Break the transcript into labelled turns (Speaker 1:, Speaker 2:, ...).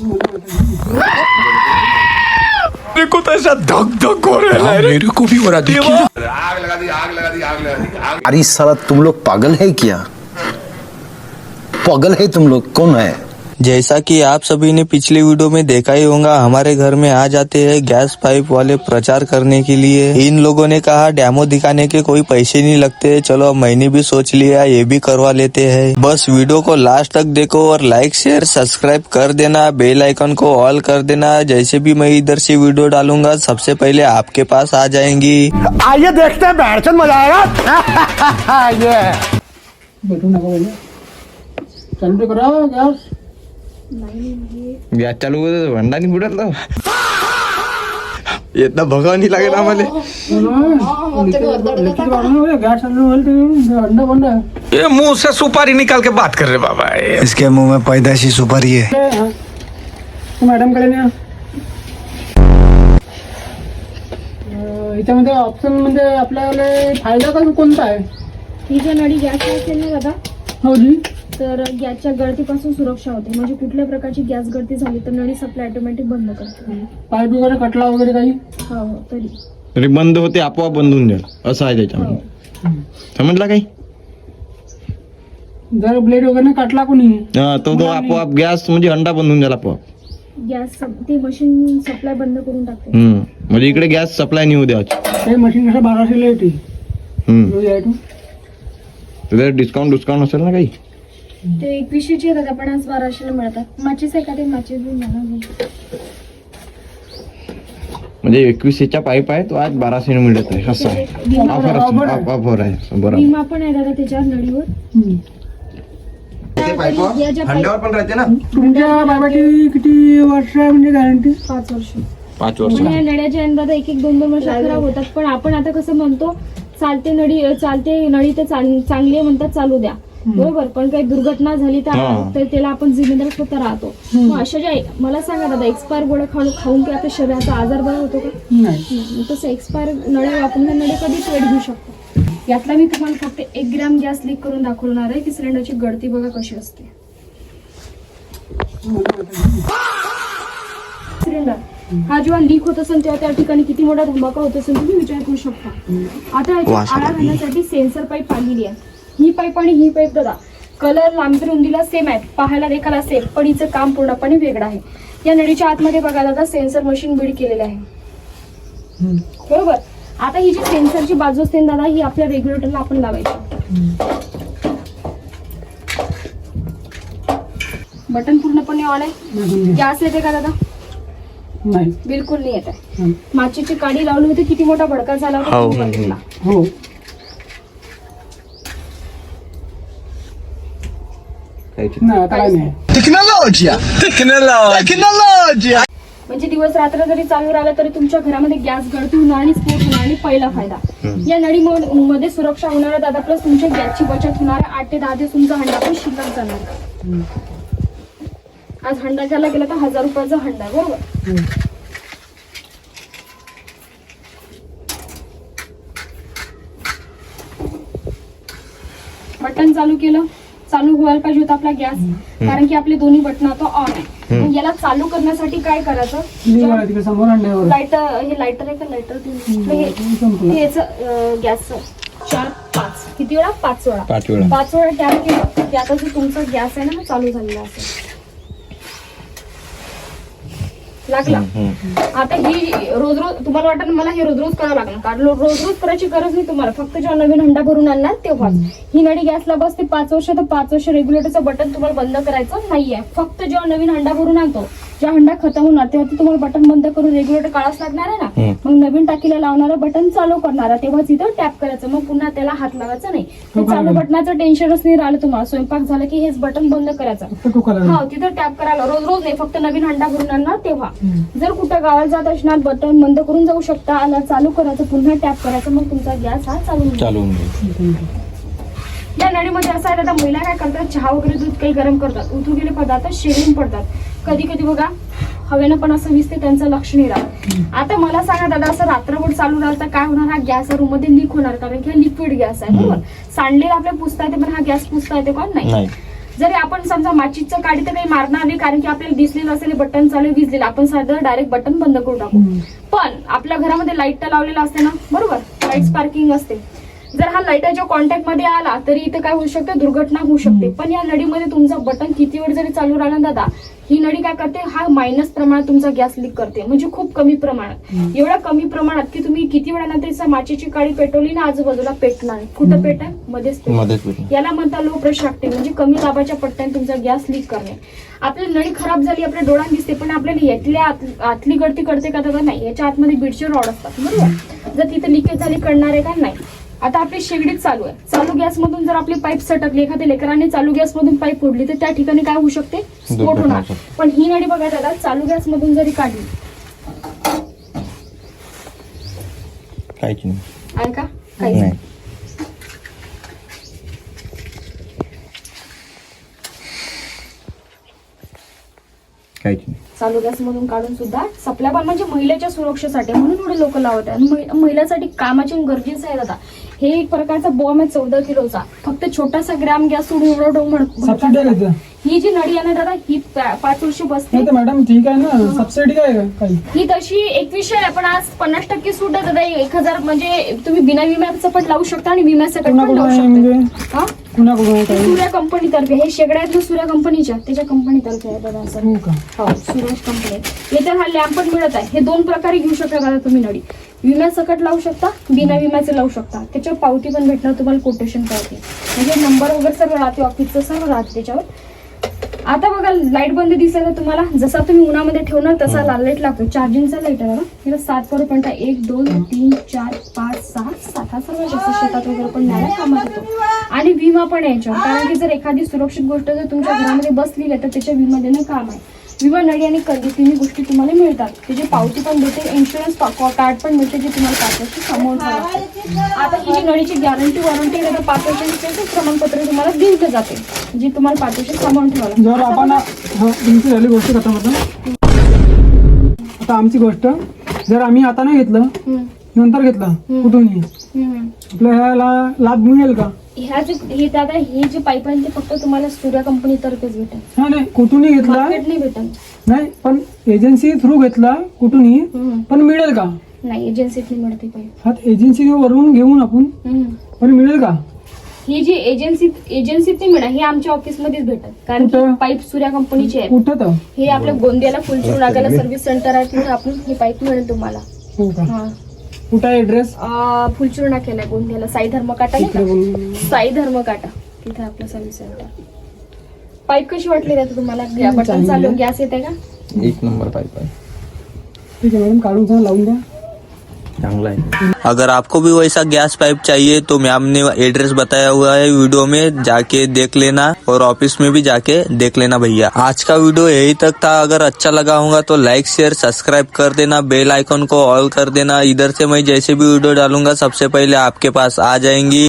Speaker 1: मेरे को तो ऐसा धक धक हो रहा है, मेरे को भी हो रहा है।
Speaker 2: आग लगा दी, आग लगा दी, आग लगा दी।
Speaker 3: अरे साला तुम लोग पागल है क्या? पागल है तुम लोग? कौन है?
Speaker 4: जैसा कि आप सभी ने पिछले वीडियो में देखा ही होगा, हमारे घर में आ जाते हैं गैस पाइप वाले प्रचार करने के लिए। इन लोगों ने कहा डेमो दिखाने के कोई पैसे नहीं लगते। चलो अब मैंने भी सोच लिया ये भी करवा लेते हैं। बस वीडियो को लास्ट तक देखो और लाइक शेयर सब्सक्राइब कर देना, बेल आइकन को ऑल कर देना। जैसे भी मैं इधर से वीडियो डालूंगा सबसे पहले आपके पास आ जाएंगी।
Speaker 5: आइए देखते हैं, बैठचंद मजा आएगा। ये
Speaker 6: बैठो ना बोले चालू कराओ गैस।
Speaker 4: गॅस चालू होतं भांडा नाही बुडत येतना भगाव नाही लागेल आम्हाला।
Speaker 6: गैस चालू अंडा बंद है।
Speaker 1: ये मुंह से सुपारी निकाल के बात कर रहे बाबा।
Speaker 3: इसके मुंह में पैदाशी सुपारी है।
Speaker 6: मॅडम कडे न्या। याच्यामध्ये ऑप्शन म्हणजे आपल्याला फायदा का कोणता आहे?
Speaker 7: ही जर नळी गॅस असेल ना दादा,
Speaker 6: हो जी,
Speaker 7: तर गॅसच्या गळतीपासून सुरक्षा होते. म्हणजे कुठल्या प्रकारची गॅस गळती झाली तर नळी सप्लाय ऑटोमॅटिक बंद करते.
Speaker 6: पाईप वगैरे कटला वगैरे काही
Speaker 7: हो तरी
Speaker 4: तरी बंद होते, आपोआप बंद होऊन जाईल असं आहे त्याच्यामध्ये. समजला काही?
Speaker 6: जर ब्लेड वगैरे कटला कोणी
Speaker 4: तो आपोआप गॅस म्हणजे अंडा बंद होऊन जाईल आपोआप.
Speaker 7: गॅस ते मशीन सप्लाय बंद करून टाकते.
Speaker 4: म्हणजे इकडे गॅस सप्लाय नाही होऊ द्यायची.
Speaker 6: ते मशीन कसं 1200 येते.
Speaker 4: तर डिस्काउंट असेल ना काही?
Speaker 7: ते 2100चे येतात, आपण आज 1200ला मिळतात. माचीस आहे का? ते माचीस घेऊन जाणार.
Speaker 4: म्हणजे 2100चा पाईप आहे तो आज 1200 मिळत आहे. असं आहे, ऑफर आहे. बरोबर.
Speaker 7: विमा पण आहे दादा त्याच्यावर नळीवर.
Speaker 4: हंड्यावर पण राहते ना.
Speaker 6: तुमच्या बाबाची किती वर्ष म्हणजे गॅरंटी?
Speaker 7: 5 वर्ष.
Speaker 4: 5 वर्ष.
Speaker 7: आणि या नळ्याच्या दादा 1-2 वर्ष खराब होतात. पण आपण आता कसं म्हणतो, चालते नळी तर चांगली आहे म्हणतात, चालू द्या. बरोबर. पण काही दुर्घटना झाली तर त्याला आपण जिम्मेदार स्वतः राहतो. मग अशा ज्या मला सांगा दादा, एक्सपायर गोळ्या खाऊन की आता शरीराचा आजार बरा होतो का?
Speaker 6: नाही.
Speaker 7: तसं एक्सपायर नळ्या वापरून नळी कधीच वेळ घेऊ शकतो. यातला मी तुम्हाला फक्त 1 ग्रॅम गॅस लीक करून दाखवणार आहे की सिलेंडरची गळती बघा कशी असते. सिलेंडर हा जेव्हा लीक होत असेल तेव्हा त्या ठिकाणी किती मोठा धमाका होत असेल तुम्ही विचार करू शकता. आता याची आळा घालण्यासाठी सेन्सर पाईप आलेली आहे. ही पाईप आणि ही पाईप दादा कलर, लांबी, रुंदीला सेम आहे, पाहायला देखायला सेम, पण हिचं काम पूर्णपणे वेगळं आहे. या नळीच्या आतमध्ये बघा दादा सेन्सर मशीन बिल्ड केलेलं आहे. बरोबर. आता ही जी सेन्सरची बाजू असते दादा, ही आपल्या रेग्युलेटरला आपण लावायची. बटन पूर्णपणे ऑन आहे. गॅस येते का दादा?
Speaker 6: नाही,
Speaker 7: बिलकुल नाही येत आहे. माचीची काडी लावली होती, किती मोठा भडका झाला होता.
Speaker 6: हो.
Speaker 7: म्हणजे दिवस रात्र जरी चालू राहिला तरी तुमच्या घरामध्ये गॅस गळती होणार आणि स्फोट होणार. आणि पहिला फायदा या नळी मध्ये सुरक्षा होणार दादा, प्लस तुमच्या गॅसची बचत होणार. 8 ते 10 दिवस तुमचा हंडा पण शिल्लक जाणार. आज हंडा घ्यायला गेला तर 1000 रुपयाचा हंडा. बरोबर. बटन चालू केलं, चालू व्हायला पाहिजे होता आपला गॅस, कारण की आपले दोन्ही बटन आता ऑन आहे. याला चालू करण्यासाठी काय करायचं? लायटर, हे लायटर आहे का? लायटर हेच गॅसचं 4-5 किती वेळा? 5 वेळा. 5 वेळा टॅप केलं की आता जो तुमचा गॅस आहे ना चालू झालेला असेल. लागला. आता ही रोज तुम्हाला वाटत मला हे रोज करावं लागणार, कारण रोज करायची गरज नाही तुम्हाला. फक्त जेव्हा नवीन हंडा भरून आणणार तेव्हा ही नळी गॅसला बसते 5 वर्ष, तर 5 वर्ष रेग्युलेटरचं बटन तुम्हाला बंद करायचं नाहीये. फक्त जेव्हा नवीन हंडा भरून आणतो, जेव्हा हंडा खतम होणार तेव्हा तुम्हाला बटन बंद करून रेग्युलेटर काढाच लागणार आहे ना. मग नवीन टाकीला लावणारं बटन चालू करणारा तेव्हा तिथं टॅप करायचं. मग पुन्हा त्याला हात लावायचा नाही. ते चालू बटनाचं टेन्शनच नाही राहिलं तुम्हाला. स्वयंपाक झालं की हेच बटन बंद करायचं. हा, तिथं टॅप करायला रोज नाही, फक्त नवीन हंडा भरून आणणार तेव्हा. जर कुठं गावाला जात असणार बटन बंद करून जाऊ शकता, आणि चालू करायचं, पुन्हा टॅप करायचं, मग तुमचा गॅस हा चालू होईल. या नळीमध्ये असं आहे दादा, महिला काय करतात, चहा वगैरे दूध काही गरम करतात, उतरू गेले पदार्थ शेरून पडतात. कधी कधी बघा हवेनं पण असं विसते, त्यांचं लक्ष नाही राहत. आता मला सांगा दादा, असं रात्रभर चालू राहिलं तर काय होणार? हा गॅस रूम मध्ये लीक होणार, कारण की हा लिक्विड गॅस आहे. बरोबर. सांडलेला आपल्या पुसता येते, पण हा गॅस पुसता येते का? नाही. जरी आपण समजा माचीचं काडी तर काही मारणार नाही, कारण की आपल्याला दिसलेलं असेल बटन चालू आहे, विजलेलं, आपण साधं डायरेक्ट बटन बंद करून टाकू. पण आपल्या घरामध्ये लाईट तर लावलेला असते ना, बरोबर, लाईट स्पार्किंग असते. जर हा लाईटाच्या कॉन्टॅक्ट मध्ये आला तरी इथं काय होऊ शकतं, दुर्घटना होऊ शकते. पण या नळीमध्ये तुमचं बटन किती वेळ जरी चालू राहिलं ना दादा, ही नळी काय करते, हा मायनस प्रमाणात तुमचा गॅस लीक करते, म्हणजे खूप कमी प्रमाणात. एवढ्या कमी प्रमाणात की तुम्ही किती वेळा त्याचा माचीची काडी पेटवली ना, आजूबाजूला पेटणार नाही. कुठं पेट आहे, मध्येच पेट. याला म्हणता लो प्रेशर ऍक्टिव्ह, म्हणजे कमी दाबाच्या पट्ट्याने तुमचा गॅस लीक करणे. आपली नळी खराब झाली, आपल्या डोळ्यात दिसते, पण आपल्याला यातल्या आतली गळती कळते का तर नाही. याच्या आतमध्ये बीडचे रॉड असतात, बरोबर. जर तिथे लिकेज झाली कळणार आहे का नाही. आता आपली शेगडीत चालू आहे, चालू गॅस मधून जर आपली पाईप सटकली, एखाद्या लेकरांनी चालू गॅस मधून पाईप फोडली तर त्या ठिकाणी काय होऊ शकते, स्फोट होणार. पण ही नळी बघा दादा, चालू गॅस मधून जरी काढली आहे का, काही नाही. चालू गॅस मधून काढून सुद्धा सप्लाय, पण म्हणजे महिलेच्या सुरक्षेसाठी म्हणून एवढे लोक लावत आहे. महिलांसाठी कामाची गरजेचं आहे दादा. हे एक प्रकारचा बॉम्ब आहे 14 किलोचा, फक्त छोटासा ग्रॅम गॅस सोडून एवढं डोंग. ही जी नळी आहे ना दादा, ही 5 वर्ष बसते.
Speaker 6: मॅडम ठीक आहे ना, सबसिडी काय काही
Speaker 7: ही तशी 2100 आहे, पण आज 50% सूट आहे दादा. 1000 म्हणजे तुम्ही बिना विम्याचं पण लावू शकता आणि विम्याचं पण लावू शकता. सूर्या कंपनीतर्फे हे शेगड्या आहेत ना, सूर्या कंपनीच्या, त्याच्या कंपनीतर्फे आहे दादा. असं हो, सूरज कंपनी. याच्यात हा लॅम्प पण मिळत आहे. हे 2 प्रकारे घेऊ शकता दादा तुम्ही नळी. विम्यासकट लावू शकता, बिना विम्याचं लावू शकता. त्याच्यावर पावती पण भेटणार तुम्हाला, कोटेशन पावती, म्हणजे नंबर वगैरे सर्व राहते, ऑफिसचं सर्व राहते त्याच्यावर. आता बघा लाईट बंद दिसला तर तुम्हाला, जसा तुम्ही उन्हामध्ये ठेवणार तसा लाल लाईट लागतो. चार्जिंगचा लाईट आहे बघा. याला 7 वर पण 1 2 3 4 5 6 7 हा सर्व जास्त शेतात वगैरे पण न्यायला कामात येतो. आणि विमा पण याच्यावर, कारण की जर एखादी सुरक्षित गोष्ट जर तुमच्या घरामध्ये बसली आहे तर त्याच्या विमा देणं काम आहे. विमा नळी आणि कधी तिन्ही गोष्टी तुम्हाला मिळतात. त्याची पावती पण भेटते, इन्शुरन्स कार्ड पण मिळते, जे तुम्हाला 5 वर्ष सामावून ठेवायचं. आता ही जी नळीची गॅरंटी वॉरंटी आहे तर 5 वर्षांचं प्रमाणपत्र तुम्हाला दिलं जाते, जे तुम्हाला 5 वर्ष सामावून ठेवायला.
Speaker 6: जर आपण तुमची झाली गोष्ट खतम होतं. आता आमची गोष्ट जर आम्ही आता नाही घेतलं, नंतर घेतलं कुठूनही, आपल्याला लाभ मिळेल का?
Speaker 7: हे दादा, हे जे पाईप आहे ते फक्त तुम्हाला सूर्या कंपनीतर्फेच भेटेल.
Speaker 6: नाही, कुठूनही घेतला
Speaker 7: नाही भेटेल.
Speaker 6: नाही, पण एजन्सी थ्रू घेतला कुठूनही पण मिळेल का?
Speaker 7: नाही, एजन्सीत नाही मिळते पाईप.
Speaker 6: हा, एजन्सी वरून घेऊन आपण पण मिळेल का?
Speaker 7: ही जी एजन्सीत नाही मिळणार, हे आमच्या ऑफिसमध्येच भेटत, कारण की पाईप सूर्या कंपनीचे आहे.
Speaker 6: कुठं तर
Speaker 7: हे आपल्या गोंदियाला फुलचूर नाक्याला सर्व्हिस सेंटर आहे, तिथे आपण हे पाईप मिळेल तुम्हाला.
Speaker 6: हो का? कुठं आहे ऍड्रेस?
Speaker 7: फुलचूर नाक्याला गोंदियाला, साई धर्मकाटा नाही का, साई धर्मकाटा, तिथे आपलं सर्व्हिस सेंटर. पाईप कशी वाटली त्यात तुम्हाला? बटन चालू गॅस येते का?
Speaker 3: 1 नंबर पाइप है.
Speaker 6: ठीक आहे मॅडम, काढून सांगा, लावून द्या.
Speaker 4: अगर आपको भी वैसा गैस पाइप चाहिए तो मैम ने एड्रेस बताया हुआ है वीडियो में, जाके देख लेना और ऑफिस में भी जाके देख लेना भैया. आज का वीडियो यही तक था. अगर अच्छा लगा होगा तो लाइक शेयर सब्सक्राइब कर देना, बेल आइकन को ऑल कर देना. इधर से मैं जैसे भी वीडियो डालूंगा सबसे पहले आपके पास आ जाएंगी.